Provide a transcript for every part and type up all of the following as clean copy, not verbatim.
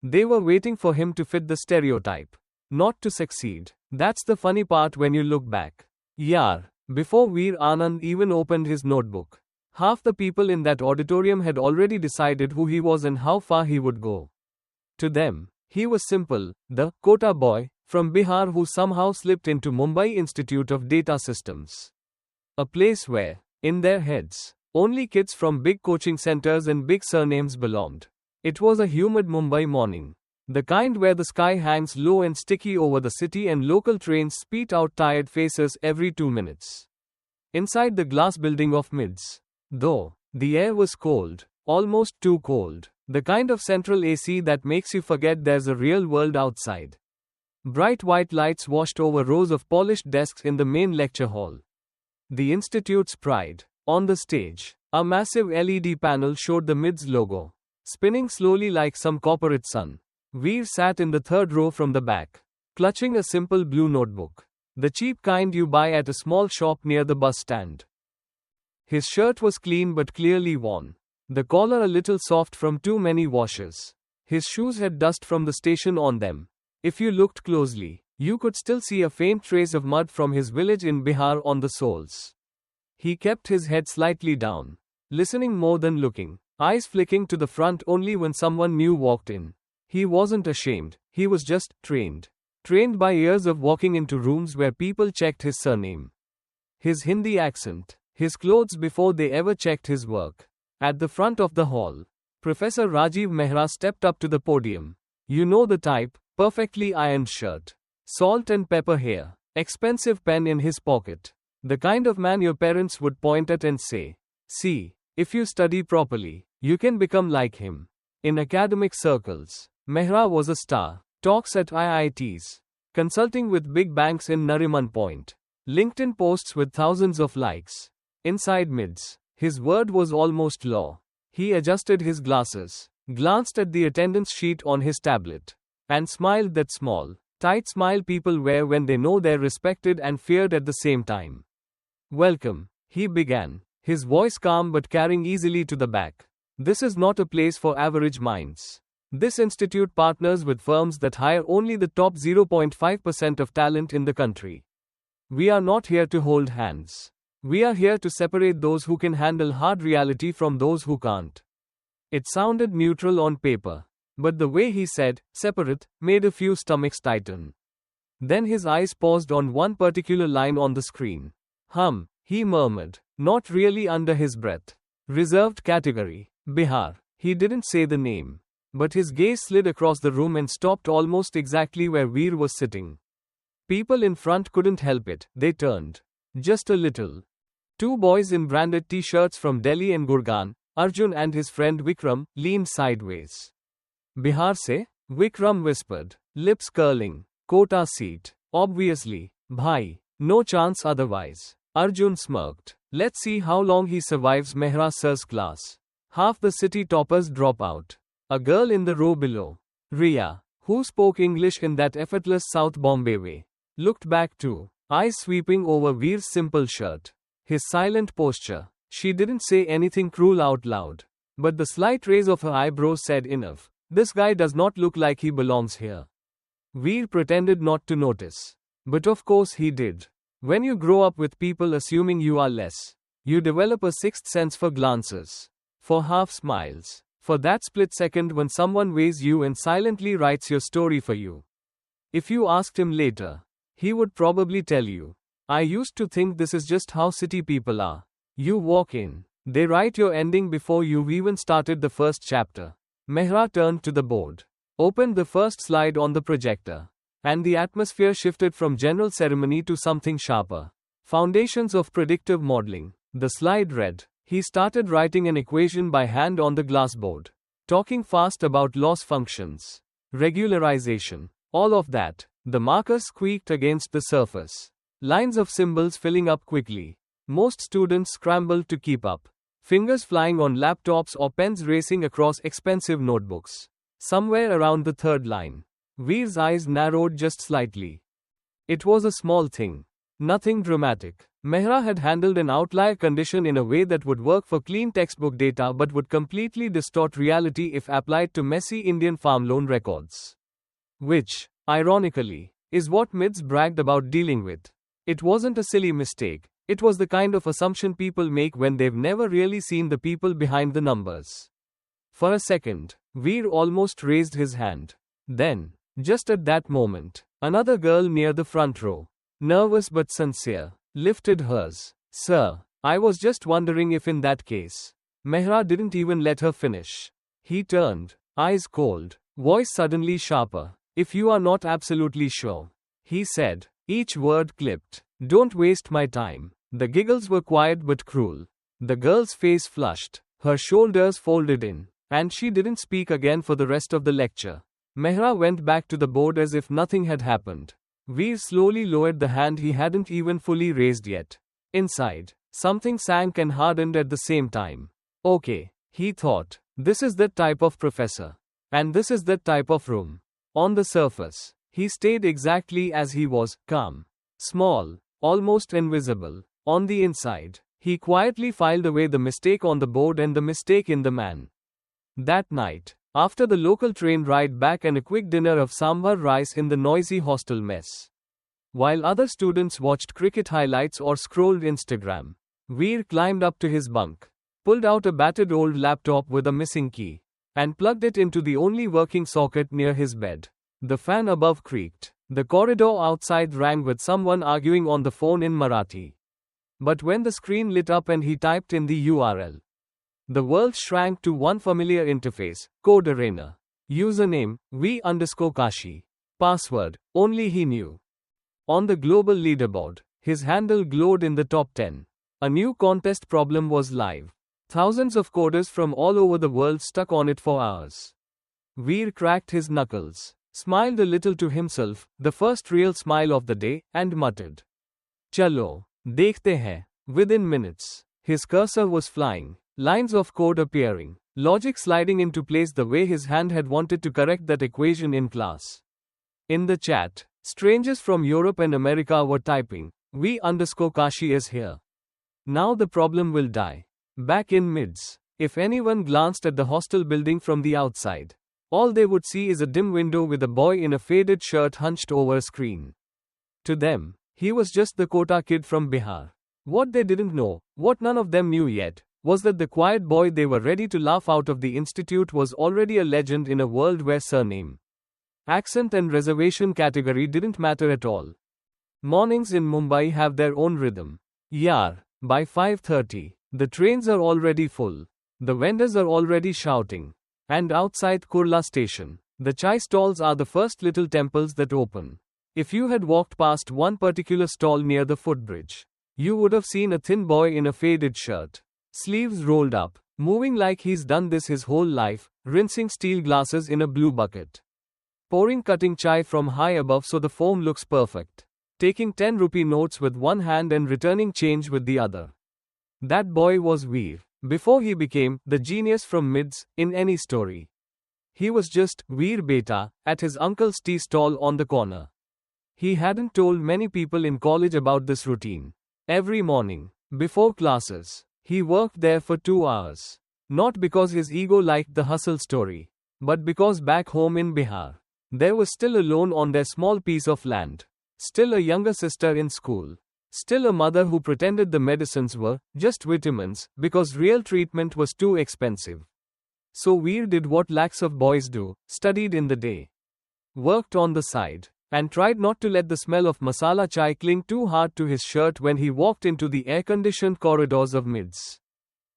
They were waiting for him to fit the stereotype. Not to succeed. That's the funny part when you look back. Yaar, before Veer Anand even opened his notebook, half the people in that auditorium had already decided who he was and how far he would go. To them, he was simple, the quota boy from Bihar who somehow slipped into Mumbai Institute of Data Systems. A place where, in their heads, only kids from big coaching centers and big surnames belonged. It was a humid Mumbai morning. The kind where the sky hangs low and sticky over the city and local trains spit out tired faces every 2 minutes. Inside the glass building of Mids, though, the air was cold, almost too cold, the kind of central AC that makes you forget there's a real world outside. Bright white lights washed over rows of polished desks in the main lecture hall. The institute's pride. On the stage, a massive LED panel showed the Mids logo, spinning slowly like some corporate sun. Veer sat in the third row from the back, clutching a simple blue notebook, the cheap kind you buy at a small shop near the bus stand. His shirt was clean but clearly worn, the collar a little soft from too many washes. His shoes had dust from the station on them. If you looked closely, you could still see a faint trace of mud from his village in Bihar on the soles. He kept his head slightly down, listening more than looking, eyes flicking to the front only when someone new walked in. He wasn't ashamed, he was just trained. Trained by years of walking into rooms where people checked his surname. His Hindi accent, his clothes before they ever checked his work. At the front of the hall, Professor Rajiv Mehra stepped up to the podium. You know the type, perfectly ironed shirt, salt and pepper hair, expensive pen in his pocket. The kind of man your parents would point at and say, see, if you study properly, you can become like him. In academic circles, Mehra was a star. Talks at IITs, consulting with big banks in Nariman Point, LinkedIn posts with thousands of likes. Inside Mids, his word was almost law. He adjusted his glasses, glanced at the attendance sheet on his tablet, and smiled that small, tight smile people wear when they know they're respected and feared at the same time. Welcome, he began, his voice calm but carrying easily to the back. This is not a place for average minds. This institute partners with firms that hire only the top 0.5% of talent in the country. We are not here to hold hands. We are here to separate those who can handle hard reality from those who can't. It sounded neutral on paper, but the way he said, separate, made a few stomachs tighten. Then his eyes paused on one particular line on the screen. He murmured, not really under his breath. Reserved category, Bihar. He didn't say the name. But his gaze slid across the room and stopped almost exactly where Veer was sitting. People in front couldn't help it, they turned. Just a little. 2 boys in branded t-shirts from Delhi and Gurgaon, Arjun and his friend Vikram, leaned sideways. Bihar se? Vikram whispered, lips curling. Quota seat. Obviously. Bhai. No chance otherwise. Arjun smirked. Let's see how long he survives Mehra sir's class. Half the city toppers drop out. A girl in the row below, Riya, who spoke English in that effortless South Bombay way, looked back too, eyes sweeping over Veer's simple shirt. His silent posture. She didn't say anything cruel out loud, but the slight raise of her eyebrows said enough. This guy does not look like he belongs here. Veer pretended not to notice. But of course he did. When you grow up with people assuming you are less, you develop a sixth sense for glances, for half smiles, for that split second when someone weighs you and silently writes your story for you. If you asked him later, he would probably tell you, I used to think this is just how city people are. You walk in, they write your ending before you've even started the first chapter. Mehra turned to the board, opened the first slide on the projector, and the atmosphere shifted from general ceremony to something sharper. Foundations of predictive modeling. The slide read. He started writing an equation by hand on the glassboard, talking fast about loss functions, regularization, all of that. The marker squeaked against the surface. Lines of symbols filling up quickly. Most students scrambled to keep up. Fingers flying on laptops or pens racing across expensive notebooks. Somewhere around the third line, Veer's eyes narrowed just slightly. It was a small thing. Nothing dramatic. Mehra had handled an outlier condition in a way that would work for clean textbook data but would completely distort reality if applied to messy Indian farm loan records. Which, ironically, is what MIDS bragged about dealing with. It wasn't a silly mistake, it was the kind of assumption people make when they've never really seen the people behind the numbers. For a second, Veer almost raised his hand. Then, just at that moment, another girl near the front row, nervous but sincere, lifted hers. Sir, I was just wondering if in that case. Mehra didn't even let her finish. He turned, eyes cold, voice suddenly sharper. If you are not absolutely sure, he said, each word clipped. Don't waste my time. The giggles were quiet but cruel. The girl's face flushed, her shoulders folded in, and she didn't speak again for the rest of the lecture. Mehra went back to the board as if nothing had happened. Veer slowly lowered the hand he hadn't even fully raised yet. Inside, something sank and hardened at the same time. Okay, he thought, this is that type of professor. And this is that type of room. On the surface, he stayed exactly as he was, calm, small, almost invisible. On the inside, he quietly filed away the mistake on the board and the mistake in the man. That night, after the local train ride back and a quick dinner of sambar rice in the noisy hostel mess, while other students watched cricket highlights or scrolled Instagram, Veer climbed up to his bunk, pulled out a battered old laptop with a missing key, and plugged it into the only working socket near his bed. The fan above creaked. The corridor outside rang with someone arguing on the phone in Marathi. But when the screen lit up and he typed in the URL, the world shrank to one familiar interface, code arena. Username, V_Kashi. Password, only he knew. On the global leaderboard, his handle glowed in the top 10. A new contest problem was live. Thousands of coders from all over the world stuck on it for hours. Veer cracked his knuckles, smiled a little to himself, the first real smile of the day, and muttered, Chalo, dekhte hai. Within minutes, his cursor was flying, lines of code appearing, logic sliding into place the way his hand had wanted to correct that equation in class. In the chat, strangers from Europe and America were typing, V_Kashi is here. Now the problem will die. Back in MIDS, if anyone glanced at the hostel building from the outside, all they would see is a dim window with a boy in a faded shirt hunched over a screen. To them, he was just the quota kid from Bihar. What they didn't know, what none of them knew yet, was that the quiet boy they were ready to laugh out of the institute was already a legend in a world where surname, accent and reservation category didn't matter at all. Mornings in Mumbai have their own rhythm. Yaar, by 5:30, the trains are already full. The vendors are already shouting. And outside Kurla station, the chai stalls are the first little temples that open. If you had walked past one particular stall near the footbridge, you would have seen a thin boy in a faded shirt, sleeves rolled up, moving like he's done this his whole life, rinsing steel glasses in a blue bucket, pouring cutting chai from high above so the foam looks perfect, taking 10 rupee notes with one hand and returning change with the other. That boy was Veer. Before he became the genius from MIDS in any story. He was just Veer Beta at his uncle's tea stall on the corner. He hadn't told many people in college about this routine. Every morning, before classes, he worked there for 2 hours. Not because his ego liked the hustle story, but because back home in Bihar, there was still a loan on their small piece of land, still a younger sister in school. Still a mother who pretended the medicines were just vitamins because real treatment was too expensive. So Veer did what lakhs of boys do, studied in the day, worked on the side, and tried not to let the smell of masala chai cling too hard to his shirt when he walked into the air-conditioned corridors of MIDS.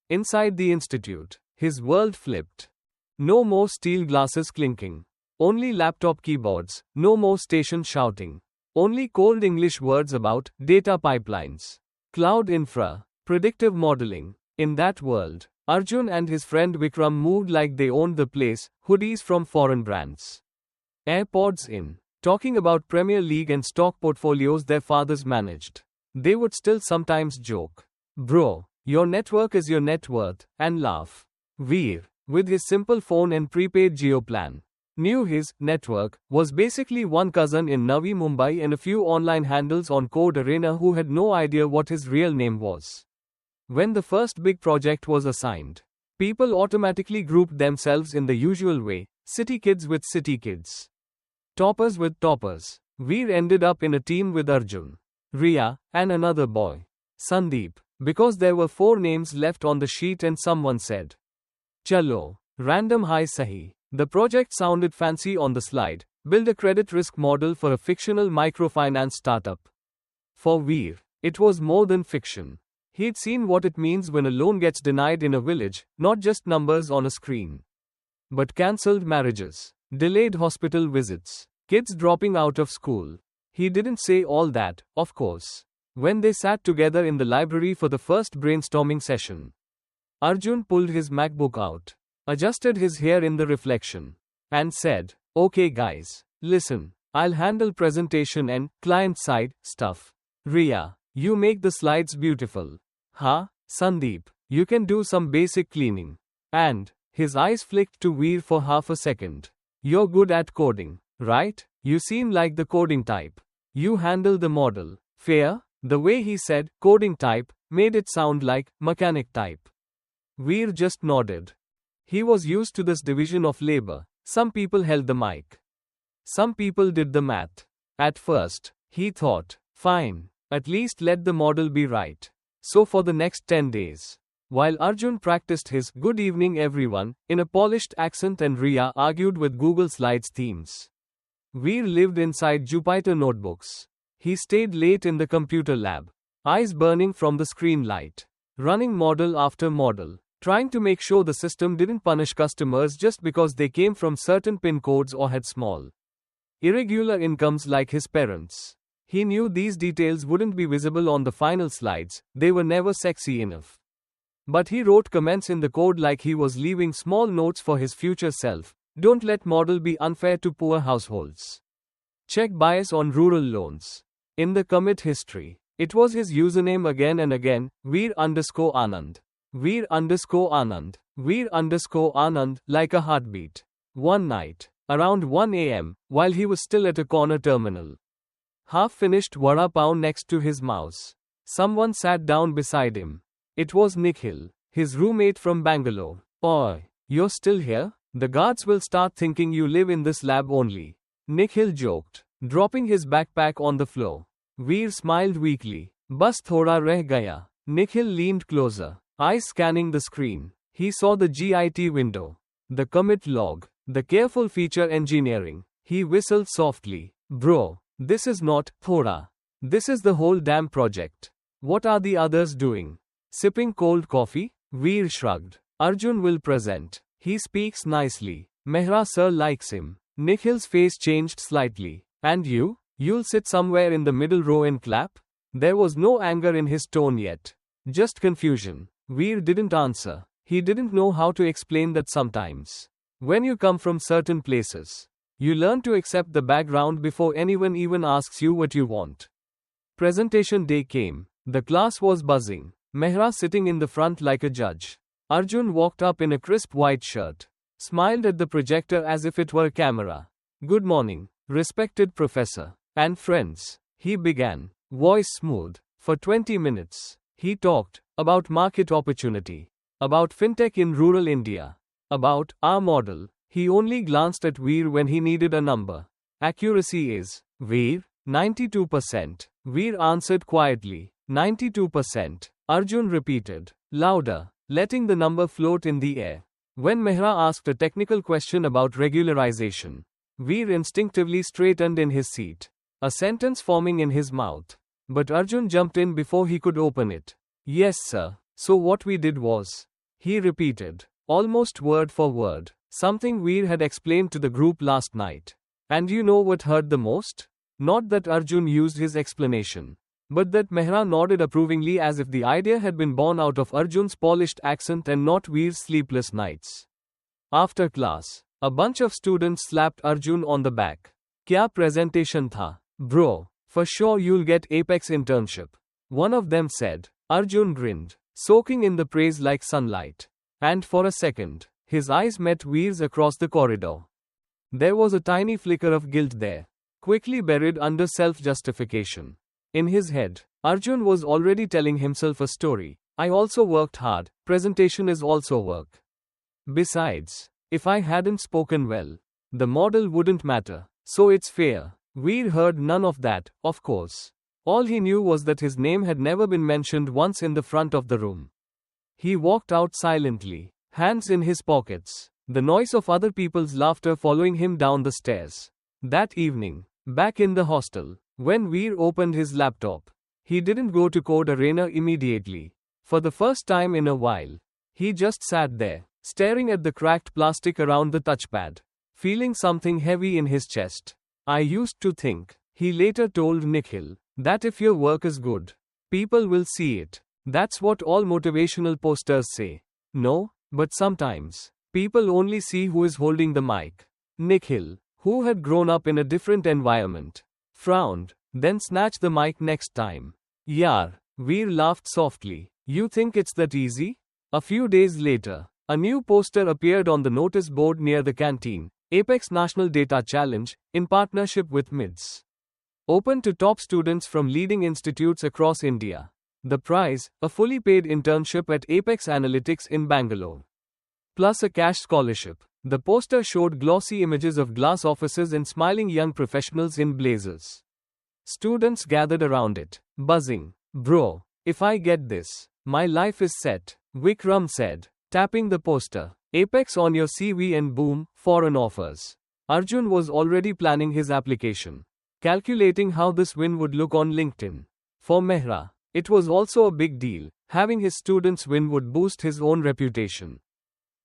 Inside the institute, his world flipped. No more steel glasses clinking. Only laptop keyboards, no more station shouting. Only cold English words about data pipelines, cloud infra, predictive modeling. In that world, Arjun and his friend Vikram moved like they owned the place, hoodies from foreign brands, AirPods in, talking about Premier League and stock portfolios their fathers managed. They would still sometimes joke, Bro, your network is your net worth, and laugh. Veer, with his simple phone and prepaid Geo plan, Knew his network was basically one cousin in Navi Mumbai and a few online handles on Code Arena who had no idea what his real name was. When the first big project was assigned, people automatically grouped themselves in the usual way: city kids with city kids, toppers with toppers. Veer ended up in a team with Arjun, Riya, and another boy, Sandeep, because there were 4 names left on the sheet and someone said, "Chalo, random hi sahi." The project sounded fancy on the slide: build a credit risk model for a fictional microfinance startup. For Veer, it was more than fiction. He'd seen what it means when a loan gets denied in a village, not just numbers on a screen, but cancelled marriages, delayed hospital visits, kids dropping out of school. He didn't say all that, of course. When they sat together in the library for the first brainstorming session, Arjun pulled his MacBook out, adjusted his hair in the reflection, and said, "Okay guys, listen, I'll handle presentation and client-side stuff. Riya, you make the slides beautiful. Sandeep, you can do some basic cleaning." And his eyes flicked to Veer for half a second. "You're good at coding, right? You seem like the coding type. You handle the model. Fair?" The way he said coding type made it sound like mechanic type. Veer just nodded. He was used to this division of labor. Some people held the mic, some people did the math. At first, he thought, fine, at least let the model be right. So for the next 10 days, while Arjun practiced his "good evening everyone" in a polished accent and Riya argued with Google Slides themes, Veer lived inside Jupyter notebooks. He stayed late in the computer lab, eyes burning from the screen light, running model after model, trying to make sure the system didn't punish customers just because they came from certain PIN codes or had small, irregular incomes like his parents. He knew these details wouldn't be visible on the final slides, they were never sexy enough. But he wrote comments in the code like he was leaving small notes for his future self. Don't let model be unfair to poor households. Check bias on rural loans. In the commit history, it was his username again and again: Veer_Anand. Veer_Anand. Veer_Anand, like a heartbeat. One night, around 1 a.m., while he was still at a corner terminal, half-finished vada pav next to his mouse, someone sat down beside him. It was Nikhil, his roommate from Bangalore. "Oi, you're still here? The guards will start thinking you live in this lab only," Nikhil joked, dropping his backpack on the floor. Veer smiled weakly. "Bas thoda reh gaya." Nikhil leaned closer, eyes scanning the screen. He saw the Git window, the commit log, the careful feature engineering. He whistled softly. "Bro, this is not thoda. This is the whole damn project. What are the others doing? Sipping cold coffee?" Veer shrugged. "Arjun will present. He speaks nicely. Mehra sir likes him." Nikhil's face changed slightly. "And you? You'll sit somewhere in the middle row and clap?" There was no anger in his tone yet, just confusion. Veer didn't answer. He didn't know how to explain that sometimes, when you come from certain places, you learn to accept the background before anyone even asks you what you want. Presentation day came. The class was buzzing. Mehra sitting in the front like a judge. Arjun walked up in a crisp white shirt, smiled at the projector as if it were a camera. "Good morning, respected professor and friends," he began, voice smooth. For 20 minutes, he talked about market opportunity, about fintech in rural India, about our model. He only glanced at Veer when he needed a number. "Accuracy is, Veer, 92%. Veer answered quietly. 92%. Arjun repeated, louder, letting the number float in the air. When Mehra asked a technical question about regularization, Veer instinctively straightened in his seat, a sentence forming in his mouth. But Arjun jumped in before he could open it. "Yes, sir. So what we did was," he repeated, almost word for word, something Veer had explained to the group last night. And you know what hurt the most? Not that Arjun used his explanation, but that Mehra nodded approvingly as if the idea had been born out of Arjun's polished accent and not Veer's sleepless nights. After class, a bunch of students slapped Arjun on the back. "Kya presentation tha, bro? For sure you'll get Apex internship," one of them said. Arjun grinned, soaking in the praise like sunlight. And for a second, his eyes met Veer's across the corridor. There was a tiny flicker of guilt there, quickly buried under self-justification. In his head, Arjun was already telling himself a story. I also worked hard, presentation is also work. Besides, if I hadn't spoken well, the model wouldn't matter, so it's fair. Veer heard none of that, of course. All he knew was that his name had never been mentioned once in the front of the room. He walked out silently, hands in his pockets, the noise of other people's laughter following him down the stairs. That evening, back in the hostel, when Veer opened his laptop, he didn't go to code arena immediately. For the first time in a while, he just sat there, staring at the cracked plastic around the touchpad, feeling something heavy in his chest. I used to think, he later told Nikhil, that if your work is good, people will see it. That's what all motivational posters say. No, but sometimes, people only see who is holding the mic. Nikhil, who had grown up in a different environment, frowned, then snatched the mic next time. Yaar, Veer laughed softly. You think it's that easy? A few days later, a new poster appeared on the notice board near the canteen. Apex National Data Challenge, in partnership with MIDS. Open to top students from leading institutes across India. The prize, a fully paid internship at Apex Analytics in Bangalore. Plus a cash scholarship. The poster showed glossy images of glass offices and smiling young professionals in blazers. Students gathered around it, buzzing. Bro, if I get this, my life is set, Vikram said, tapping the poster. Apex on your CV and boom, foreign offers. Arjun was already planning his application, calculating how this win would look on LinkedIn. For Mehra, it was also a big deal. Having his students win would boost his own reputation.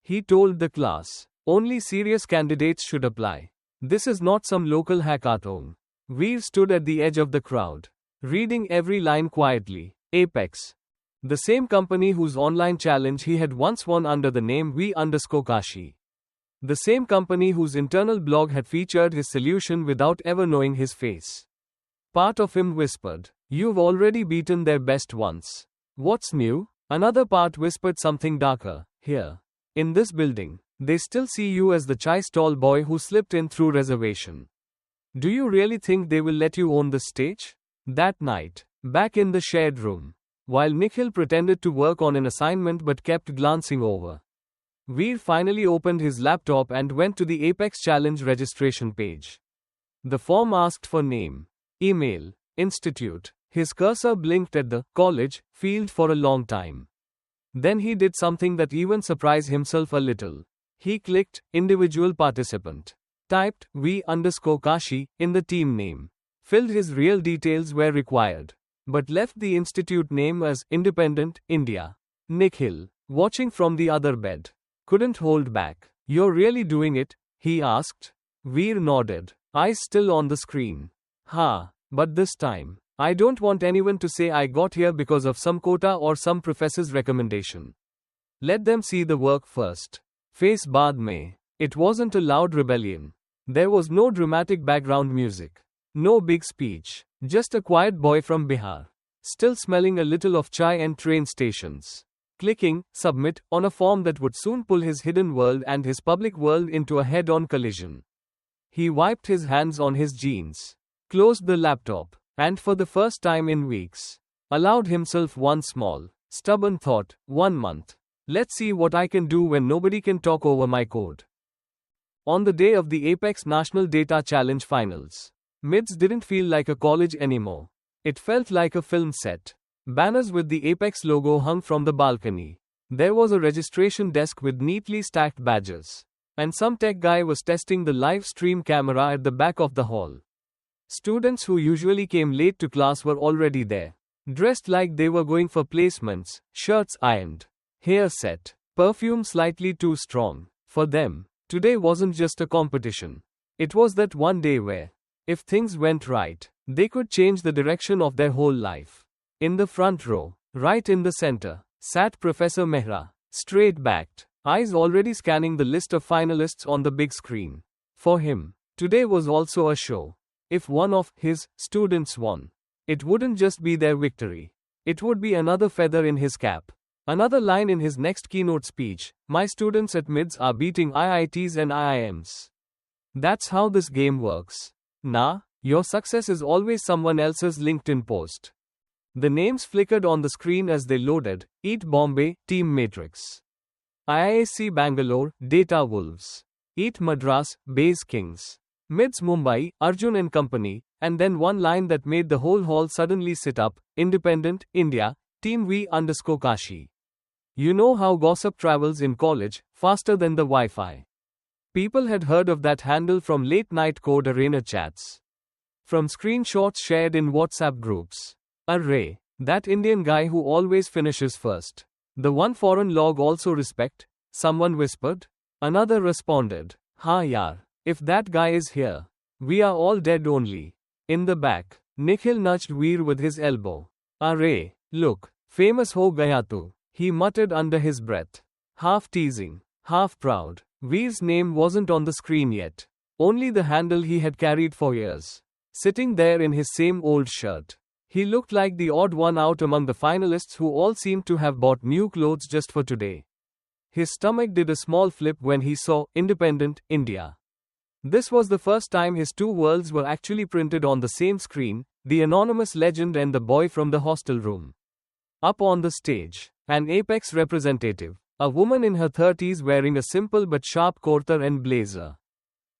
He told the class, only serious candidates should apply. This is not some local hackathon. Veer stood at the edge of the crowd, reading every line quietly. Apex. The same company whose online challenge he had once won under the name V_Kashi. The same company whose internal blog had featured his solution without ever knowing his face. Part of him whispered, you've already beaten their best once. What's new? Another part whispered something darker. Here, in this building, they still see you as the chai stall boy who slipped in through reservation. Do you really think they will let you own the stage? That night, back in the shared room, while Nikhil pretended to work on an assignment but kept glancing over, Veer finally opened his laptop and went to the Apex Challenge registration page. The form asked for name, email, institute. His cursor blinked at the college field for a long time. Then he did something that even surprised himself a little. He clicked individual participant, typed V_Kashi in the team name, filled his real details where required, but left the institute name as Independent, India. Nikhil, watching from the other bed, couldn't hold back. You're really doing it? He asked. Veer nodded, eyes still on the screen. But this time, I don't want anyone to say I got here because of some quota or some professor's recommendation. Let them see the work first. Face baad mein. It wasn't a loud rebellion. There was no dramatic background music. No big speech. Just a quiet boy from Bihar, still smelling a little of chai and train stations, clicking submit on a form that would soon pull his hidden world and his public world into a head-on collision. He wiped his hands on his jeans, closed the laptop, and for the first time in weeks, allowed himself one small, stubborn thought. 1 month. Let's see what I can do when nobody can talk over my code. On the day of the Apex National Data Challenge finals, MIDS didn't feel like a college anymore. It felt like a film set. Banners with the Apex logo hung from the balcony. There was a registration desk with neatly stacked badges. And some tech guy was testing the live stream camera at the back of the hall. Students who usually came late to class were already there, dressed like they were going for placements, shirts ironed, hair set, perfume slightly too strong. For them, today wasn't just a competition. It was that one day where, if things went right, they could change the direction of their whole life. In the front row, right in the center, sat Professor Mehra, straight-backed, eyes already scanning the list of finalists on the big screen. For him, today was also a show. If one of his students won, it wouldn't just be their victory. It would be another feather in his cap. Another line in his next keynote speech. My students at MIDS are beating IITs and IIMs. That's how this game works. Nah, your success is always someone else's LinkedIn post. The names flickered on the screen as they loaded. EAT Bombay, Team Matrix. IISc Bangalore, Data Wolves. EAT Madras, Base Kings. MIDS Mumbai, Arjun and Company, and then one line that made the whole hall suddenly sit up. Independent, India, Team V_Kashi. You know how gossip travels in college, faster than the Wi-Fi. People had heard of that handle from late-night code arena chats. From screenshots shared in WhatsApp groups. Array, that Indian guy who always finishes first. The one foreign log also respect, someone whispered. Another responded, ha yaar, if that guy is here, we are all dead only. In the back, Nikhil nudged Veer with his elbow. Array, look, famous ho gaya tu, he muttered under his breath. Half teasing, half proud. Veer's name wasn't on the screen yet. Only the handle he had carried for years. Sitting there in his same old shirt. He looked like the odd one out among the finalists who all seemed to have bought new clothes just for today. His stomach did a small flip when he saw Independent, India. This was the first time his two worlds were actually printed on the same screen, the anonymous legend and the boy from the hostel room. Up on the stage, an apex representative, a woman in her 30s wearing a simple but sharp kurta and blazer,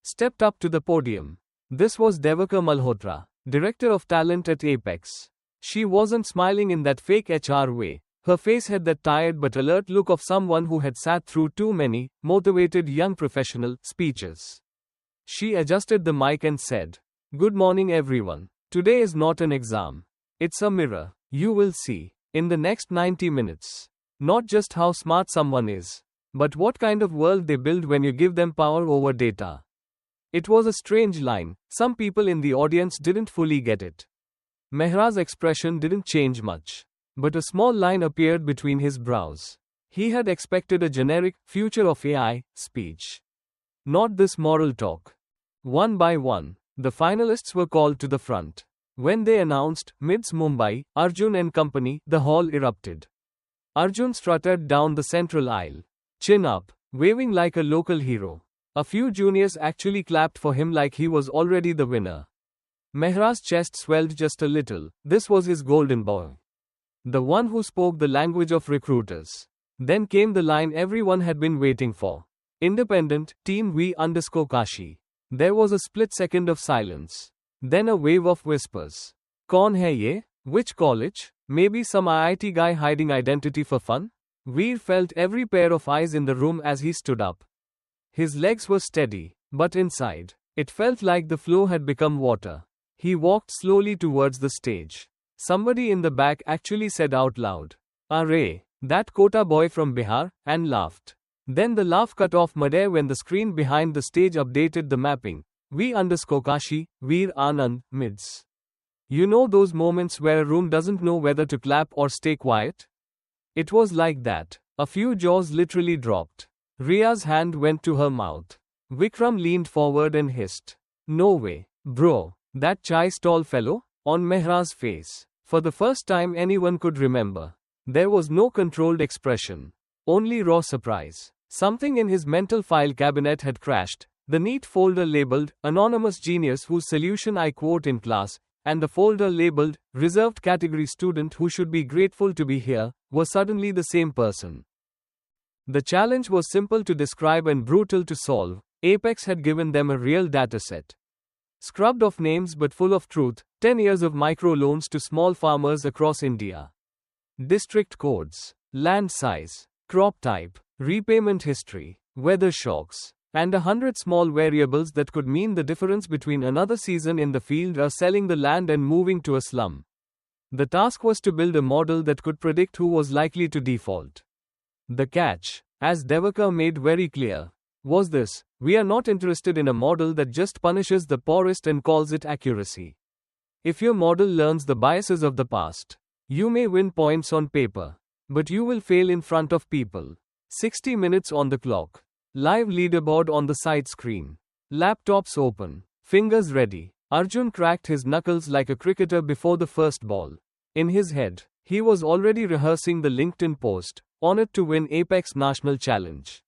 stepped up to the podium. This was Devika Malhotra, Director of Talent at Apex. She wasn't smiling in that fake HR way. Her face had that tired but alert look of someone who had sat through too many motivated young professional speeches. She adjusted the mic and said, "Good morning everyone. Today is not an exam. It's a mirror. You will see, in the next 90 minutes, not just how smart someone is, but what kind of world they build when you give them power over data." It was a strange line. Some people in the audience didn't fully get it. Mehra's expression didn't change much. But a small line appeared between his brows. He had expected a generic, future of AI, speech. Not this moral talk. One by one, the finalists were called to the front. When they announced, MIDS Mumbai, Arjun and Company, the hall erupted. Arjun strutted down the central aisle. Chin up, waving like a local hero. A few juniors actually clapped for him like he was already the winner. Mehra's chest swelled just a little. This was his golden boy. The one who spoke the language of recruiters. Then came the line everyone had been waiting for. Independent, Team V_Kashi. There was a split second of silence. Then a wave of whispers. Kaun hai ye? Which college? Maybe some IIT guy hiding identity for fun? Veer felt every pair of eyes in the room as he stood up. His legs were steady, but inside, it felt like the floor had become water. He walked slowly towards the stage. Somebody in the back actually said out loud, "Array, that quota boy from Bihar," and laughed. Then the laugh cut off midair when the screen behind the stage updated the mapping. V_Kashi, Veer Anand, MIDS. You know those moments where a room doesn't know whether to clap or stay quiet? It was like that. A few jaws literally dropped. Ria's hand went to her mouth. Vikram leaned forward and hissed, "No way, bro, that chai stall fellow?" On Mehra's face, for the first time anyone could remember, there was no controlled expression, only raw surprise. Something in his mental file cabinet had crashed. The neat folder labeled, "Anonymous Genius whose solution I quote in class," and the folder labeled, "Reserved Category Student who should be grateful to be here," were suddenly the same person. The challenge was simple to describe and brutal to solve. Apex had given them a real dataset. Scrubbed of names but full of truth, 10 years of microloans to small farmers across India. District codes, land size, crop type, repayment history, weather shocks, and 100 small variables that could mean the difference between another season in the field or selling the land and moving to a slum. The task was to build a model that could predict who was likely to default. The catch, as Devika made very clear, was this: we are not interested in a model that just punishes the poorest and calls it accuracy. If your model learns the biases of the past, you may win points on paper, but you will fail in front of people. 60 minutes on the clock. Live leaderboard on the side screen. Laptops open. Fingers ready. Arjun cracked his knuckles like a cricketer before the first ball. In his head, he was already rehearsing the LinkedIn post, "Honored to win Apex National Challenge.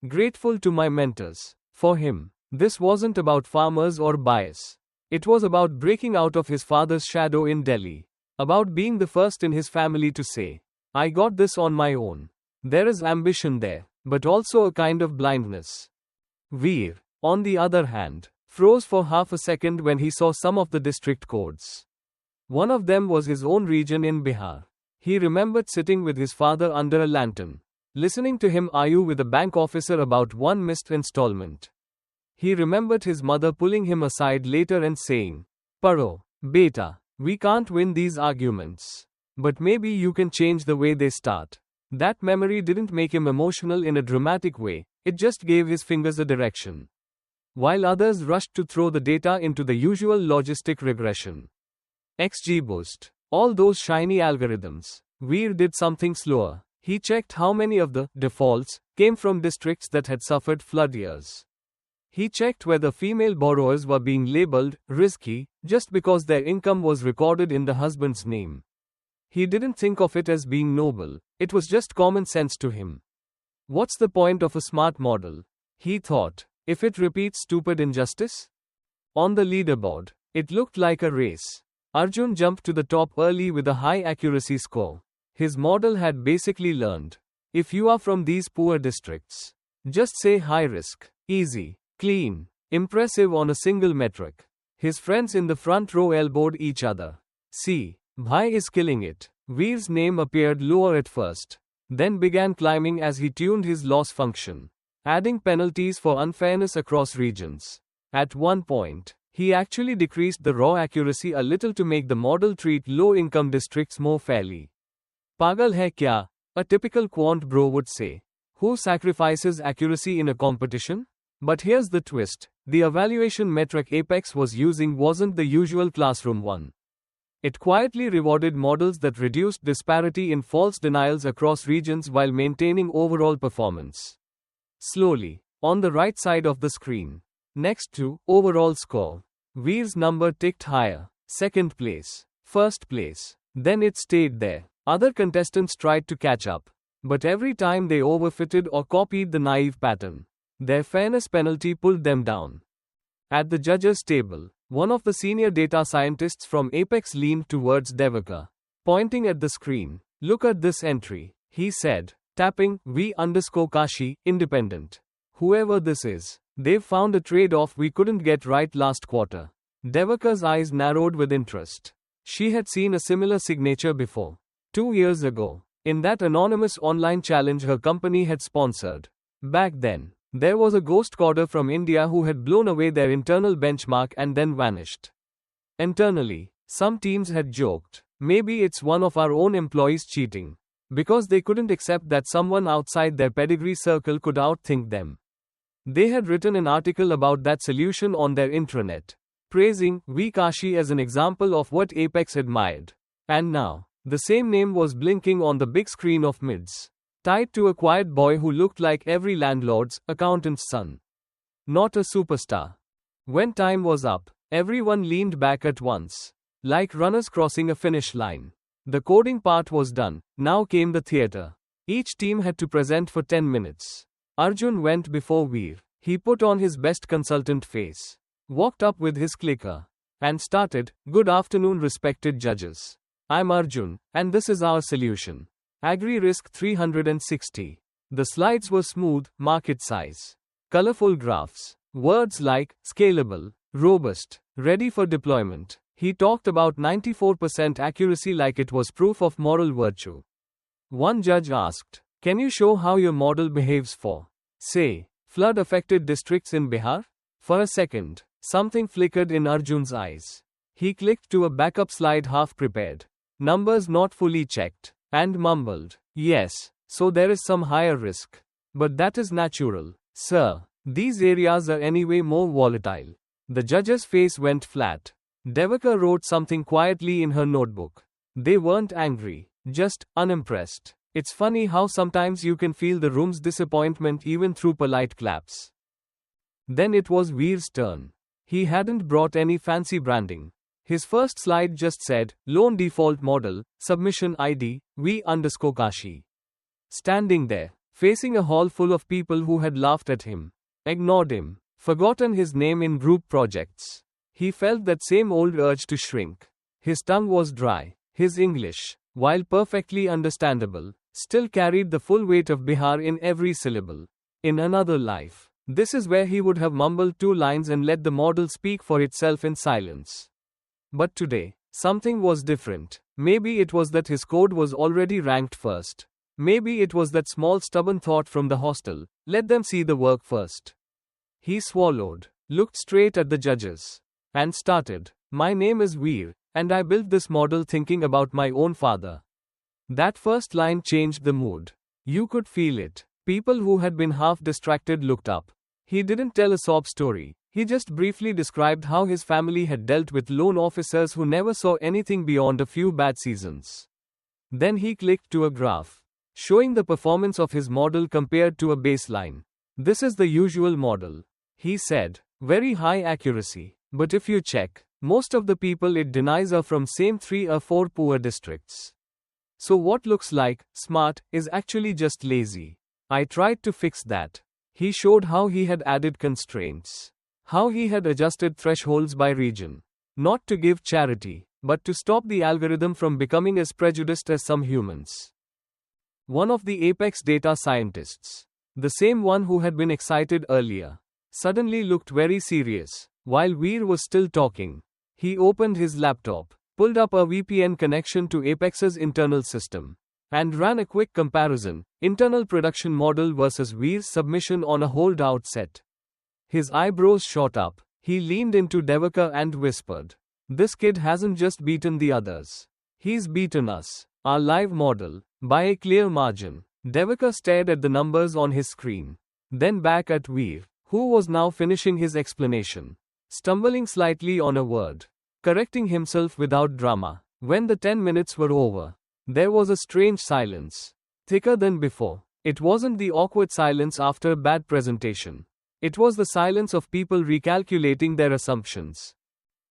Grateful to my mentors." For him, This wasn't about farmers or bias. It was about breaking out of his father's shadow in Delhi. About being the first in his family to say, I got this on my own. There is ambition there, but also a kind of blindness. Veer, on the other hand, froze for half a second when he saw some of the district codes. One of them was his own region in Bihar. He remembered sitting with his father under a lantern, listening to him argue with a bank officer about one missed installment. He remembered his mother pulling him aside later and saying, Paro, beta, we can't win these arguments. But maybe you can change the way they start. That memory didn't make him emotional in a dramatic way, it just gave his fingers a direction. While others rushed to throw the data into the usual logistic regression. XGBoost. All those shiny algorithms. Veer did something slower. He checked how many of the defaults came from districts that had suffered flood years. He checked whether female borrowers were being labeled risky just because their income was recorded in the husband's name. He didn't think of it as being noble, it was just common sense to him. What's the point of a smart model? He thought, if it repeats stupid injustice? On the leaderboard, it looked like a race. Arjun jumped to the top early with a high accuracy score. His model had basically learned, if you are from these poor districts, just say high risk, easy, clean, impressive on a single metric. His friends in the front row elbowed each other. See, Bhai is killing it. Veer's name appeared lower at first, then began climbing as he tuned his loss function, adding penalties for unfairness across regions. At one point, he actually decreased the raw accuracy a little to make the model treat low-income districts more fairly. Pagal hai kya? A typical quant bro would say. Who sacrifices accuracy in a competition? But here's the twist. The evaluation metric Apex was using wasn't the usual classroom one. It quietly rewarded models that reduced disparity in false denials across regions while maintaining overall performance. Slowly, on the right side of the screen, next to overall score, Veer's number ticked higher. Second place, first place. Then it stayed there. Other contestants tried to catch up, but every time they overfitted or copied the naive pattern, their fairness penalty pulled them down. At the judges' table, one of the senior data scientists from Apex leaned towards Devaka, pointing at the screen. Look at this entry, he said, tapping V_Kashi, independent. Whoever this is, they've found a trade-off we couldn't get right last quarter. Devaka's eyes narrowed with interest. She had seen a similar signature before. 2 years ago, in that anonymous online challenge her company had sponsored. Back then, there was a ghost coder from India who had blown away their internal benchmark and then vanished. Internally, some teams had joked, maybe it's one of our own employees cheating, because they couldn't accept that someone outside their pedigree circle could outthink them. They had written an article about that solution on their intranet, praising Vkashi as an example of what Apex admired. And now, the same name was blinking on the big screen of mids, tied to a quiet boy who looked like every landlord's accountant's son. Not a superstar. When time was up, everyone leaned back at once, like runners crossing a finish line. The coding part was done, now came the theater. Each team had to present for 10 minutes. Arjun went before Veer. He put on his best consultant face, walked up with his clicker, and started, Good afternoon respected judges. I'm Arjun, and this is our solution. Agri-risk 360. The slides were smooth, market size, colorful graphs, words like scalable, robust, ready for deployment. He talked about 94% accuracy like it was proof of moral virtue. One judge asked, Can you show how your model behaves for, say, flood-affected districts in Bihar? For a second, something flickered in Arjun's eyes. He clicked to a backup slide half prepared. Numbers not fully checked, and mumbled, Yes, so there is some higher risk. But that is natural, sir. These areas are anyway more volatile. The judge's face went flat. Devaka wrote something quietly in her notebook. They weren't angry, just unimpressed. It's funny how sometimes you can feel the room's disappointment even through polite claps. Then it was Veer's turn. He hadn't brought any fancy branding. His first slide just said, Loan Default Model, Submission ID, V_Kashi. Standing there, facing a hall full of people who had laughed at him, ignored him, forgotten his name in group projects. He felt that same old urge to shrink. His tongue was dry. His English, while perfectly understandable, still carried the full weight of Bihar in every syllable. In another life, this is where he would have mumbled 2 lines and let the model speak for itself in silence. But today, something was different. Maybe it was that his code was already ranked first. Maybe it was that small stubborn thought from the hostel, let them see the work first. He swallowed, looked straight at the judges, and started. My name is Veer, and I built this model thinking about my own father. That first line changed the mood. You could feel it. People who had been half distracted looked up. He didn't tell a sob story. He just briefly described how his family had dealt with loan officers who never saw anything beyond a few bad seasons. Then he clicked to a graph, showing the performance of his model compared to a baseline. This is the usual model, he said. Very high accuracy. But if you check, most of the people it denies are from same 3 or 4 poor districts. So what looks like smart is actually just lazy. I tried to fix that. He showed how he had added constraints, how he had adjusted thresholds by region, not to give charity, but to stop the algorithm from becoming as prejudiced as some humans. One of the apex data scientists, the same one who had been excited earlier, suddenly looked very serious. While Veer was still talking, he opened his laptop, pulled up a VPN connection to Apex's internal system, and ran a quick comparison, internal production model versus Veer's submission on a holdout set. His eyebrows shot up. He leaned into Devaka and whispered, "This kid hasn't just beaten the others. He's beaten us, our live model, by a clear margin." Devaka stared at the numbers on his screen, then back at Veer, who was now finishing his explanation, stumbling slightly on a word, correcting himself without drama. When the 10 minutes were over, there was a strange silence, thicker than before. It wasn't the awkward silence after a bad presentation. It was the silence of people recalculating their assumptions.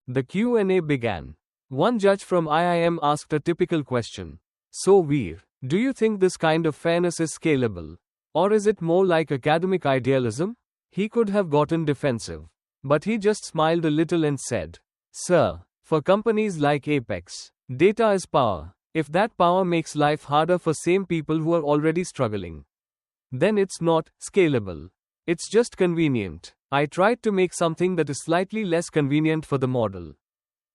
The Q&A began. One judge from IIM asked a typical question. So Veer, do you think this kind of fairness is scalable? Or is it more like academic idealism? He could have gotten defensive, but he just smiled a little and said, "Sir, for companies like Apex, data is power. If that power makes life harder for same people who are already struggling, then it's not scalable. It's just convenient. I tried to make something that is slightly less convenient for the model,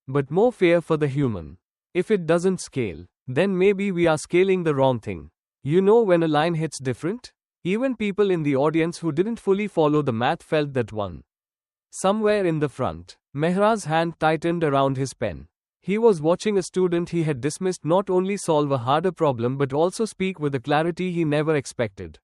but more fair for the human. If it doesn't scale, then maybe we are scaling the wrong thing." You know when a line hits different? Even people in the audience who didn't fully follow the math felt that one. Somewhere in the front, Mehra's hand tightened around his pen. He was watching a student he had dismissed not only solve a harder problem but also speak with a clarity he never expected.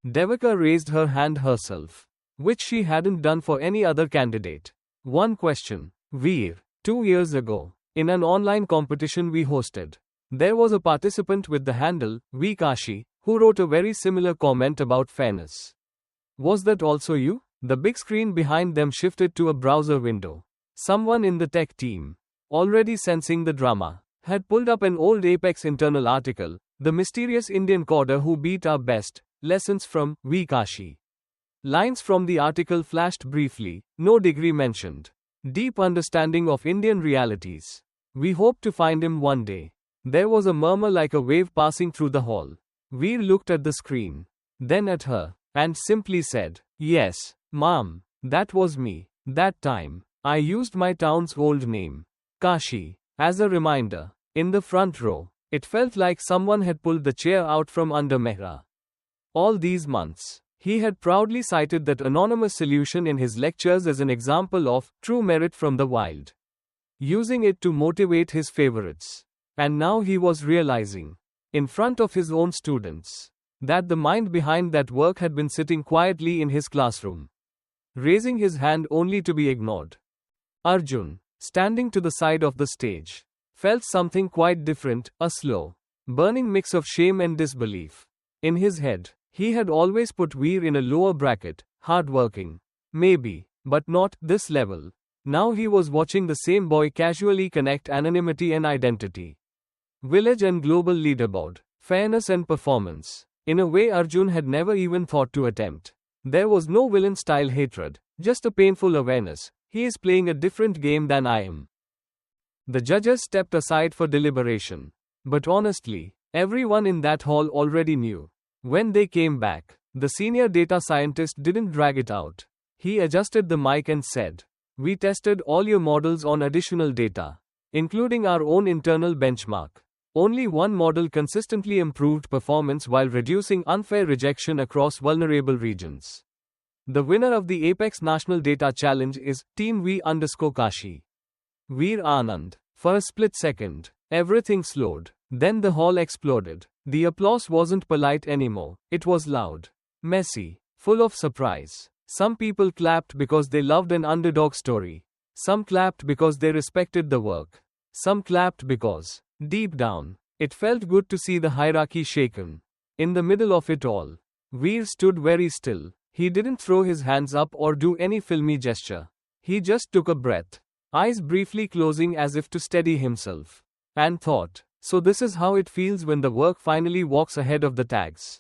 Devaka raised her hand herself, which she hadn't done for any other candidate. One question. Veer, 2 years ago, in an online competition we hosted, there was a participant with the handle, Vikashi, who wrote a very similar comment about fairness. Was that also you? The big screen behind them shifted to a browser window. Someone in the tech team, already sensing the drama, had pulled up an old Apex internal article, "The Mysterious Indian Coder Who Beat Our Best, Lessons from Vikashi." Lines from the article flashed briefly, no degree mentioned. Deep understanding of Indian realities. We hope to find him one day. There was a murmur like a wave passing through the hall. Veer looked at the screen, then at her, and simply said, "Yes, ma'am, that was me. That time, I used my town's old name, Kashi, as a reminder." In the front row, it felt like someone had pulled the chair out from under Mehra. All these months, he had proudly cited that anonymous solution in his lectures as an example of true merit from the wild, using it to motivate his favorites. And now he was realizing, in front of his own students, that the mind behind that work had been sitting quietly in his classroom, raising his hand only to be ignored. Arjun, standing to the side of the stage, felt something quite different, a slow, burning mix of shame and disbelief. In his head, he had always put Veer in a lower bracket, hardworking, maybe, but not this level. Now he was watching the same boy casually connect anonymity and identity, village and global leaderboard, fairness and performance, in a way Arjun had never even thought to attempt. There was no villain-style hatred, Just a painful awareness. He is playing a different game than I am. The judges stepped aside for deliberation. But honestly, everyone in that hall already knew. When they came back, the senior data scientist didn't drag it out. He adjusted the mic and said, "We tested all your models on additional data, including our own internal benchmark. Only one model consistently improved performance while reducing unfair rejection across vulnerable regions. The winner of the Apex National Data Challenge is Team V_Kashi. Veer Anand." For a split second, everything slowed. Then the hall exploded. The applause wasn't polite anymore. It was loud, messy, full of surprise. Some people clapped because they loved an underdog story. Some clapped because they respected the work. Some clapped because, deep down, it felt good to see the hierarchy shaken. In the middle of it all, Veer stood very still. He didn't throw his hands up or do any filmy gesture. He just took a breath, eyes briefly closing as if to steady himself, and thought, so this is how it feels when the work finally walks ahead of the tags.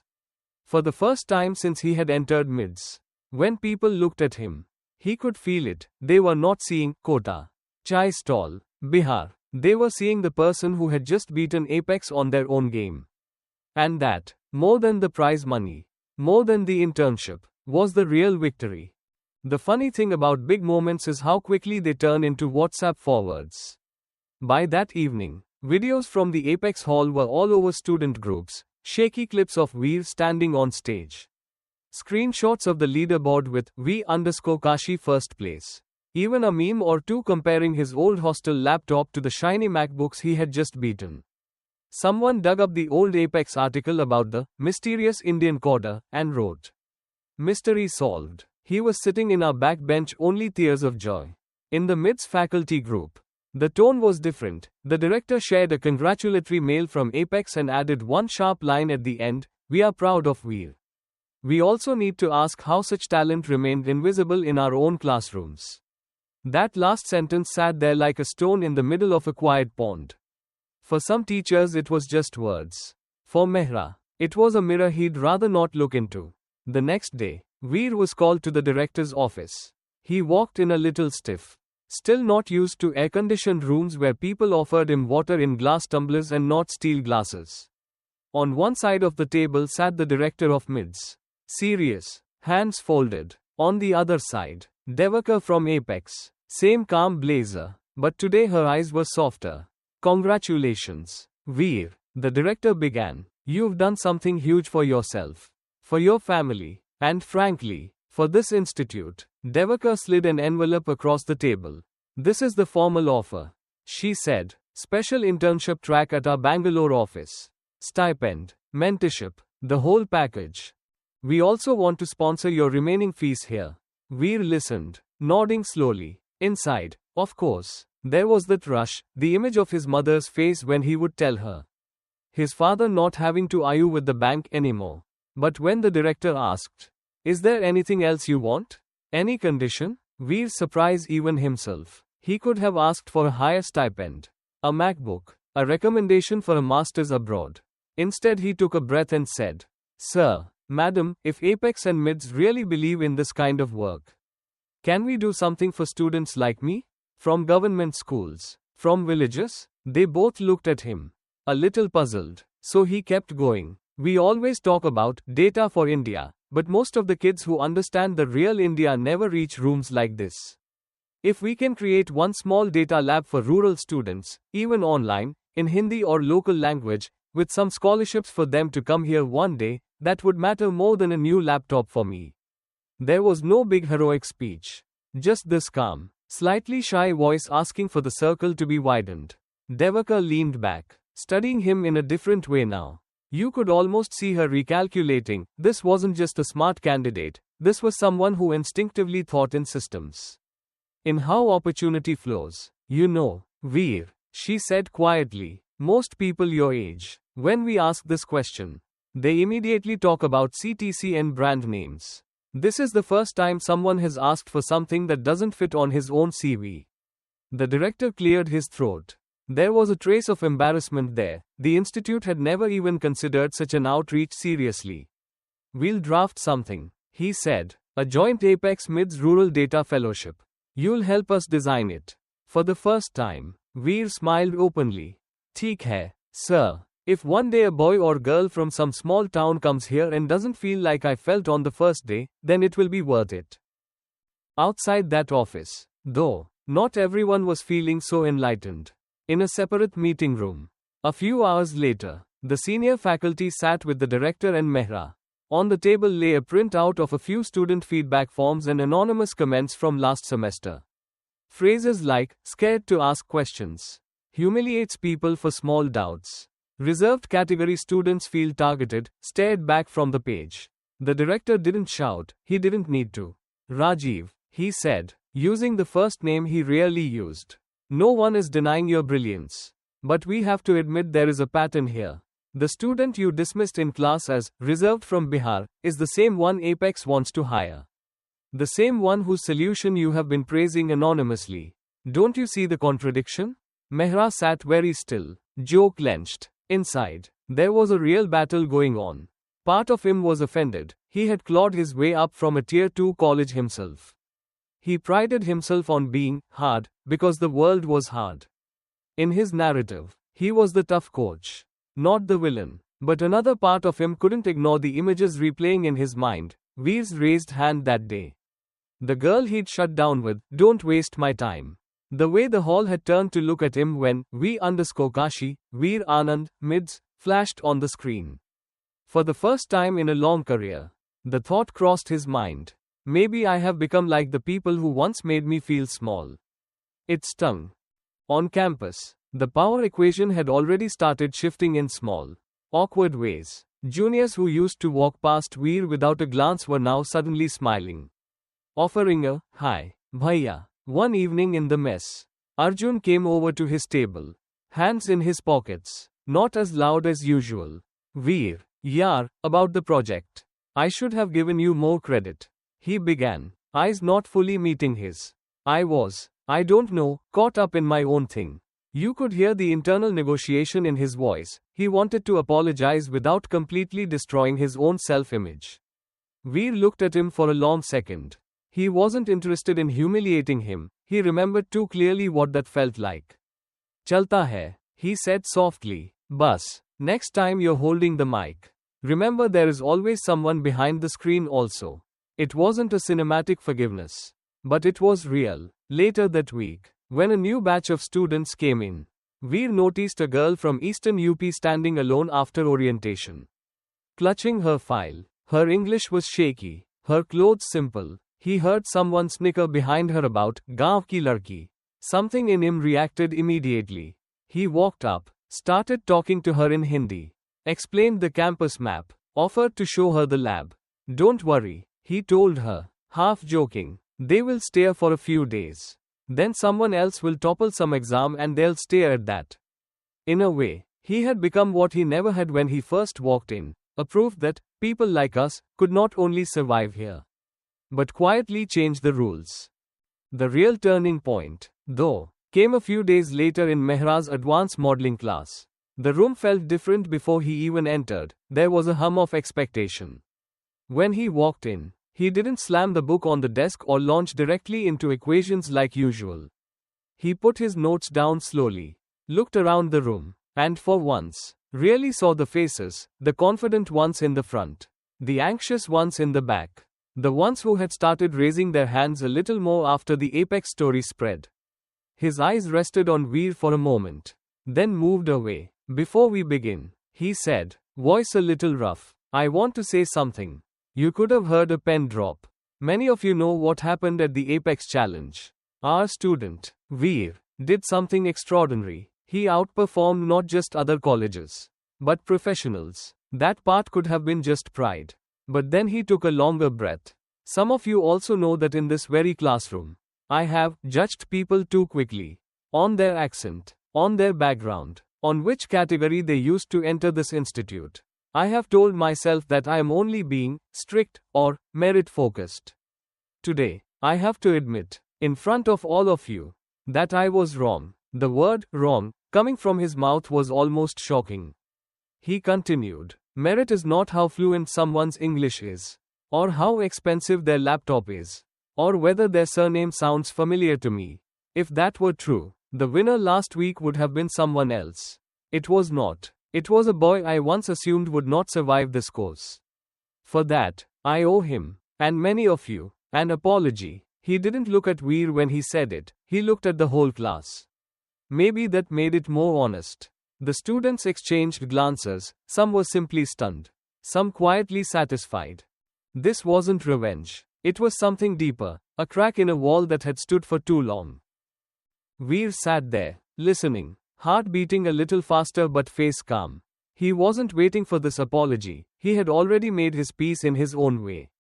For the first time since he had entered mids, when people looked at him, he could feel it. They were not seeing quota, chai stall, Bihar. They were seeing the person who had just beaten Apex on their own game. And that, more than the prize money, more than the internship, was the real victory. The funny thing about big moments is how quickly they turn into WhatsApp forwards. By that evening, videos from the Apex Hall were all over student groups, shaky clips of Veer standing on stage, screenshots of the leaderboard with V_Kashi first place, even a meme or two comparing his old hostel laptop to the shiny MacBooks he had just beaten. Someone dug up the old Apex article about the mysterious Indian quota and wrote, "Mystery solved. He was sitting in our back bench, only tears of joy." In the MIDS faculty group, the tone was different. The director shared a congratulatory mail from Apex and added one sharp line at the end, "We are proud of Veer. We also need to ask how such talent remained invisible in our own classrooms." That last sentence sat there like a stone in the middle of a quiet pond. For some teachers it was just words. For Mehra, it was a mirror he'd rather not look into. The next day, Veer was called to the director's office. He walked in a little stiff, still not used to air-conditioned rooms where people offered him water in glass tumblers and not steel glasses. On one side of the table sat the director of MIDS, serious, hands folded. On the other side, Devaka from Apex, same calm blazer, but today her eyes were softer. "Congratulations, Veer," the director began. "You've done something huge for yourself, for your family, and frankly, for this institute." Devaka slid an envelope across the table. "This is the formal offer," she said. "Special internship track at our Bangalore office. Stipend, mentorship, the whole package. We also want to sponsor your remaining fees here." Veer listened, nodding slowly. Inside, of course, there was that rush, the image of his mother's face when he would tell her. His father not having to argue with the bank anymore. But when the director asked, "Is there anything else you want? Any condition?" Veer surprised even himself. He could have asked for a higher stipend, a MacBook, a recommendation for a master's abroad. Instead he took a breath and said, "Sir, Madam, if Apex and MIDS really believe in this kind of work, can we do something for students like me? From government schools, from villages?" They both looked at him, a little puzzled. So he kept going. "We always talk about data for India, but most of the kids who understand the real India never reach rooms like this. If we can create one small data lab for rural students, even online, in Hindi or local language, with some scholarships for them to come here one day, that would matter more than a new laptop for me." There was no big heroic speech. Just this calm, slightly shy voice asking for the circle to be widened. Devaka leaned back, studying him in a different way now. You could almost see her recalculating. This wasn't just a smart candidate, this was someone who instinctively thought in systems, in how opportunity flows. "You know, Veer," she said quietly, "most people your age, when we ask this question, they immediately talk about CTC and brand names. This is the first time someone has asked for something that doesn't fit on his own CV." The director cleared his throat. There was a trace of embarrassment there. The institute had never even considered such an outreach seriously. "We'll draft something," he said, A joint Apex Mids Rural Data Fellowship. You'll help us design it. For the first time, Veer smiled openly. Theek hai, sir. If one day a boy or girl from some small town comes here and doesn't feel like I felt on the first day, then it will be worth it. Outside that office, though, not everyone was feeling so enlightened. In a separate meeting room. A few hours later, the senior faculty sat with the director and Mehra. On the table lay a printout of a few student feedback forms and anonymous comments from last semester. Phrases like, scared to ask questions, humiliates people for small doubts, reserved category students feel targeted, stared back from the page. The director didn't shout, he didn't need to. Rajiv, he said, using the first name he rarely used. No one is denying your brilliance. But we have to admit there is a pattern here. The student you dismissed in class as reserved from Bihar is the same one Apex wants to hire. The same one whose solution you have been praising anonymously. Don't you see the contradiction? Mehra sat very still, jaw clenched. Inside, there was a real battle going on. Part of him was offended. He had clawed his way up from a tier 2 college himself. He prided himself on being hard because the world was hard. In his narrative, he was the tough coach, not the villain. But another part of him couldn't ignore the images replaying in his mind. Veer's raised hand that day. The girl he'd shut down with, don't waste my time. The way the hall had turned to look at him when V_Kashi, Veer Anand, Mids, flashed on the screen. For the first time in a long career, the thought crossed his mind. Maybe I have become like the people who once made me feel small. It stung. On campus, the power equation had already started shifting in small, awkward ways. Juniors who used to walk past Veer without a glance were now suddenly smiling. Offering a, hi, bhaiya. One evening in the mess, Arjun came over to his table, hands in his pockets, not as loud as usual. Veer, yaar, about the project. I should have given you more credit. He began, eyes not fully meeting his. I don't know, caught up in my own thing. You could hear the internal negotiation in his voice. He wanted to apologize without completely destroying his own self-image. Veer looked at him for a long second. He wasn't interested in humiliating him. He remembered too clearly what that felt like. Chalta hai, he said softly. Bus, next time you're holding the mic, remember there is always someone behind the screen also. It wasn't a cinematic forgiveness. But it was real. Later that week, when a new batch of students came in, Veer noticed a girl from Eastern UP standing alone after orientation. Clutching her file, her English was shaky, her clothes simple. He heard someone snicker behind her about, Gaon ki ladki. Something in him reacted immediately. He walked up, started talking to her in Hindi, explained the campus map, offered to show her the lab. Don't worry, he told her, half joking. They will stay for a few days. Then someone else will topple some exam and they'll stay at that. In a way, he had become what he never had when he first walked in, a proof that people like us could not only survive here, but quietly change the rules. The real turning point, though, came a few days later in Mehra's advanced modeling class. The room felt different before he even entered. There was a hum of expectation. When he walked in, he didn't slam the book on the desk or launch directly into equations like usual. He put his notes down slowly, looked around the room, and for once, really saw the faces, the confident ones in the front, the anxious ones in the back, the ones who had started raising their hands a little more after the Apex story spread. His eyes rested on Veer for a moment, then moved away. Before we begin, he said, voice a little rough, I want to say something. You could have heard a pen drop. Many of you know what happened at the Apex Challenge. Our student, Veer, did something extraordinary. He outperformed not just other colleges, but professionals. That part could have been just pride. But then he took a longer breath. Some of you also know that in this very classroom, I have judged people too quickly. On their accent, on their background, on which category they used to enter this institute. I have told myself that I am only being strict or merit-focused. Today, I have to admit, in front of all of you, that I was wrong. The word wrong, coming from his mouth was almost shocking. He continued, merit is not how fluent someone's English is, or how expensive their laptop is, or whether their surname sounds familiar to me. If that were true, the winner last week would have been someone else. It was not. It was a boy I once assumed would not survive this course. For that, I owe him, and many of you, an apology. He didn't look at Veer when he said it, he looked at the whole class. Maybe that made it more honest. The students exchanged glances, some were simply stunned, some quietly satisfied. This wasn't revenge. It was something deeper, a crack in a wall that had stood for too long. Veer sat there, listening, heart beating a little faster but face calm. He wasn't waiting for this apology, he had already made his peace in his own way.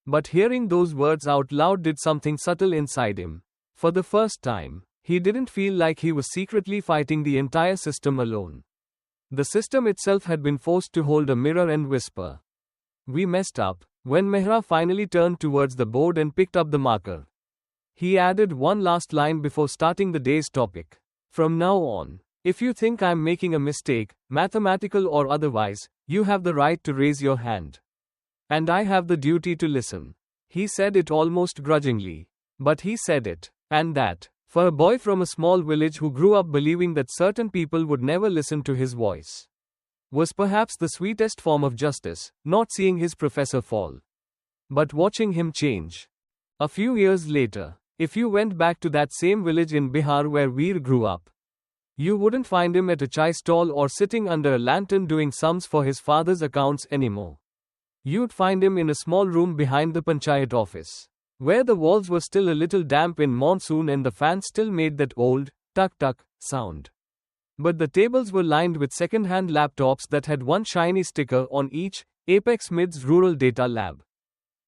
But hearing those words out loud did something subtle inside him. For the first time, he didn't feel like he was secretly fighting the entire system alone. The system itself had been forced to hold a mirror and whisper. We messed up. When Mehra finally turned towards the board and picked up the marker, he added one last line before starting the day's topic. From now on, if you think I'm making a mistake, mathematical or otherwise, you have the right to raise your hand. And I have the duty to listen. He said it almost grudgingly. But he said it. And that, for a boy from a small village who grew up believing that certain people would never listen to his voice, was perhaps the sweetest form of justice, not seeing his professor fall, but watching him change. A few years later, if you went back to that same village in Bihar where Veer grew up, you wouldn't find him at a chai stall or sitting under a lantern doing sums for his father's accounts anymore. You'd find him in a small room behind the panchayat office, where the walls were still a little damp in monsoon and the fan still made that old, tuck-tuck sound. But the tables were lined with second-hand laptops that had one shiny sticker on each, Apex Mid's Rural Data Lab.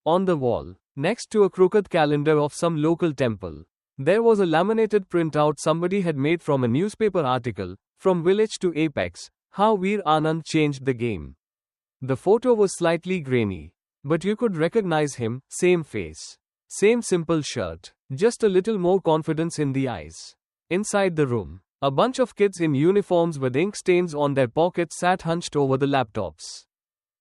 On the wall, next to a crooked calendar of some local temple, there was a laminated printout somebody had made from a newspaper article, From Village to Apex, How Veer Anand Changed the Game. The photo was slightly grainy, but you could recognize him, same face, same simple shirt, just a little more confidence in the eyes. Inside the room, a bunch of kids in uniforms with ink stains on their pockets sat hunched over the laptops,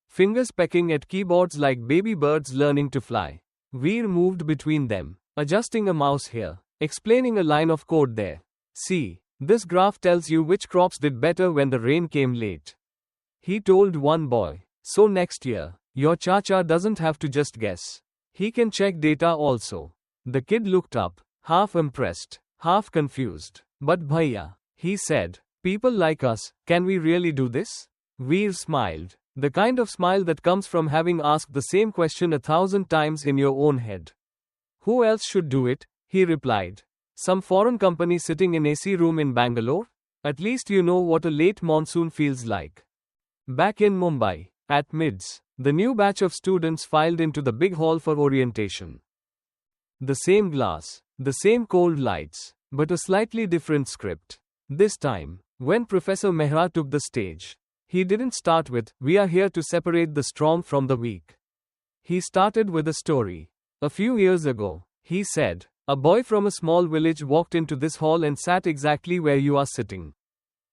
fingers pecking at keyboards like baby birds learning to fly. Veer moved between them, adjusting a mouse here, explaining a line of code there. See, this graph tells you which crops did better when the rain came late. He told one boy, so next year, your chacha doesn't have to just guess. He can check data also. The kid looked up, half impressed, half confused. But bhaiya, he said, people like us, can we really do this? Veer smiled, the kind of smile that comes from having asked the same question 1,000 times in your own head. Who else should do it? He replied. Some foreign company sitting in AC room in Bangalore? At least you know what a late monsoon feels like. Back in Mumbai, at mids, the new batch of students filed into the big hall for orientation. The same glass, the same cold lights, but a slightly different script. This time, when Professor Mehra took the stage, he didn't start with, we are here to separate the strong from the weak. He started with a story. A few years ago, he said, a boy from a small village walked into this hall and sat exactly where you are sitting.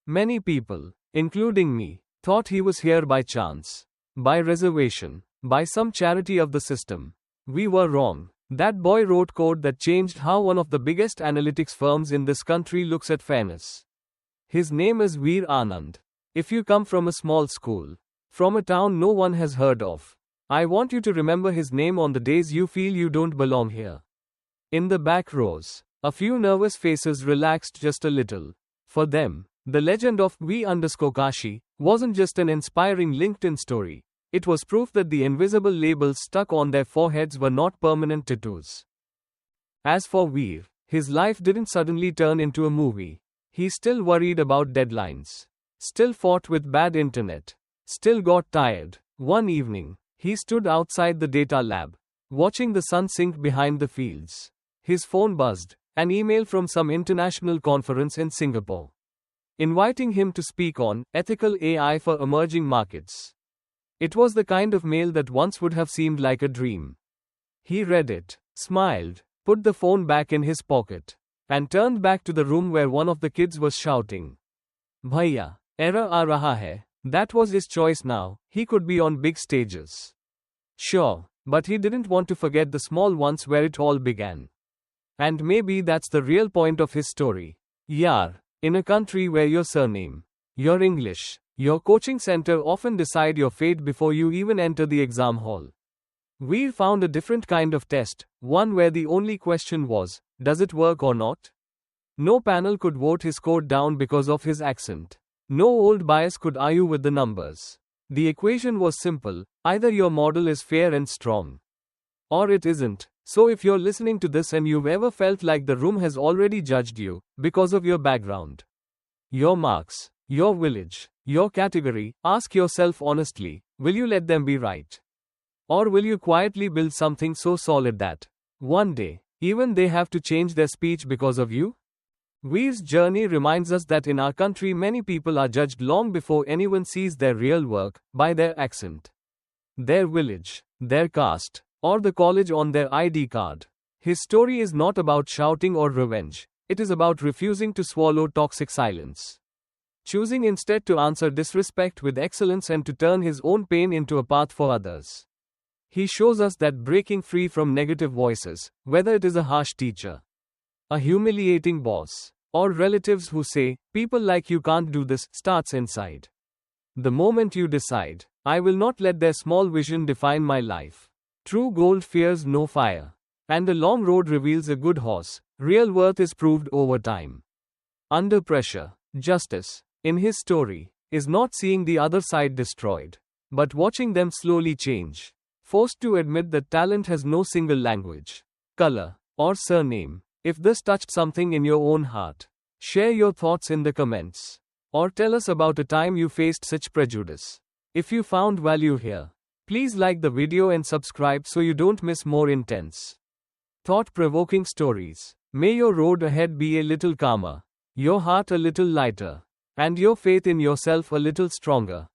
Many people, including me, thought he was here by chance, by reservation, by some charity of the system. We were wrong. That boy wrote code that changed how one of the biggest analytics firms in this country looks at fairness. His name is Veer Anand. If you come from a small school, from a town no one has heard of, I want you to remember his name on the days you feel you don't belong here. In the back rows, a few nervous faces relaxed just a little. For them, the legend of V_Kashi wasn't just an inspiring LinkedIn story. It was proof that the invisible labels stuck on their foreheads were not permanent tattoos. As for Veer, his life didn't suddenly turn into a movie. He still worried about deadlines, still fought with bad internet, still got tired. One evening, he stood outside the data lab, watching the sun sink behind the fields. His phone buzzed, an email from some international conference in Singapore, inviting him to speak on ethical AI for emerging markets. It was the kind of mail that once would have seemed like a dream. He read it, smiled, put the phone back in his pocket, and turned back to the room where one of the kids was shouting, Bhaiya, error aa raha hai. That was his choice now, he could be on big stages. Sure, But he didn't want to forget the small ones where it all began. And maybe that's the real point of his story. Yar, in a country where your surname, your English, your coaching center often decide your fate before you even enter the exam hall. Veer found a different kind of test, one where the only question was, does it work or not? No panel could vote his code down because of his accent. No old bias could argue with the numbers. The equation was simple, either your model is fair and strong, or it isn't. So if you're listening to this and you've ever felt like the room has already judged you, because of your background, your marks, your village, your category, ask yourself honestly, will you let them be right? Or will you quietly build something so solid that, one day, even they have to change their speech because of you? Veer's journey reminds us that in our country many people are judged long before anyone sees their real work, by their accent, their village, their caste, or the college on their ID card. His story is not about shouting or revenge, it is about refusing to swallow toxic silence. Choosing instead to answer disrespect with excellence and to turn his own pain into a path for others. He shows us that breaking free from negative voices, whether it is a harsh teacher, a humiliating boss, or relatives who say, people like you can't do this, starts inside. The moment you decide, I will not let their small vision define my life. True gold fears no fire. And a long road reveals a good horse. Real worth is proved over time. Under pressure, justice, in his story, is not seeing the other side destroyed, but watching them slowly change. Forced to admit that talent has no single language, color, or surname. If this touched something in your own heart, share your thoughts in the comments. Or tell us about a time you faced such prejudice. If you found value here, please like the video and subscribe so you don't miss more intense, thought-provoking stories. May your road ahead be a little calmer, your heart a little lighter, and your faith in yourself a little stronger.